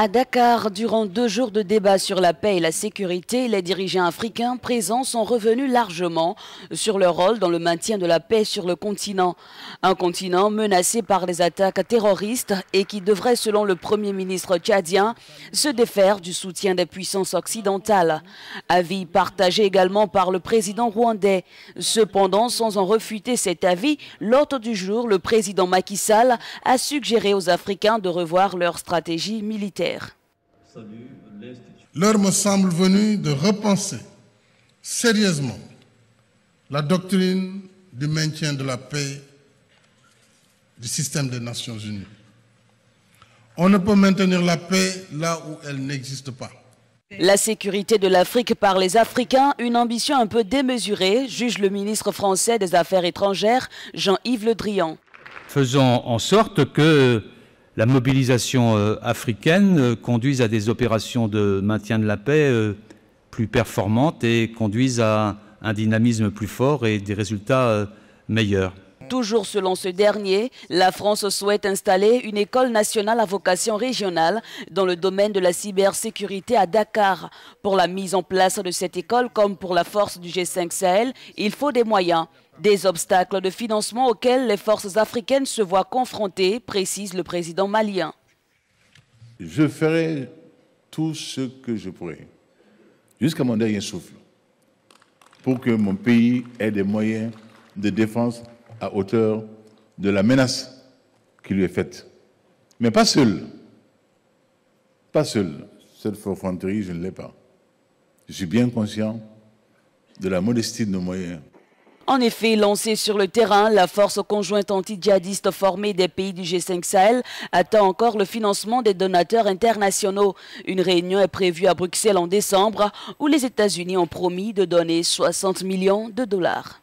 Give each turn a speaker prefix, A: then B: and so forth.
A: À Dakar, durant 2 jours de débat sur la paix et la sécurité, les dirigeants africains présents sont revenus largement sur leur rôle dans le maintien de la paix sur le continent. Un continent menacé par les attaques terroristes et qui devrait, selon le Premier ministre tchadien, se défaire du soutien des puissances occidentales. Avis partagé également par le président rwandais. Cependant, sans en refuter cet avis, l'hôte du jour, le président Macky Sall, a suggéré aux Africains de revoir leur stratégie militaire.
B: L'heure me semble venue de repenser sérieusement la doctrine du maintien de la paix du système des Nations Unies. On ne peut maintenir la paix là où elle n'existe pas.
A: La sécurité de l'Afrique par les Africains, une ambition un peu démesurée, juge le ministre français des Affaires étrangères, Jean-Yves Le Drian.
C: Faisons en sorte que la mobilisation africaine conduise à des opérations de maintien de la paix plus performantes et conduise à un dynamisme plus fort et des résultats meilleurs.
A: Toujours selon ce dernier, la France souhaite installer une école nationale à vocation régionale dans le domaine de la cybersécurité à Dakar. Pour la mise en place de cette école, comme pour la force du G5 Sahel, il faut des moyens. Des obstacles de financement auxquels les forces africaines se voient confrontées, précise le président malien.
D: Je ferai tout ce que je pourrai, jusqu'à mon dernier souffle, pour que mon pays ait des moyens de défense à hauteur de la menace qui lui est faite. Mais pas seul. Pas seul. Cette forfanterie, je ne l'ai pas. Je suis bien conscient de la modestie de nos moyens.
A: En effet, lancée sur le terrain, la force conjointe anti-djihadiste formée des pays du G5 Sahel attend encore le financement des donateurs internationaux. Une réunion est prévue à Bruxelles en décembre où les États-Unis ont promis de donner 60 millions de dollars.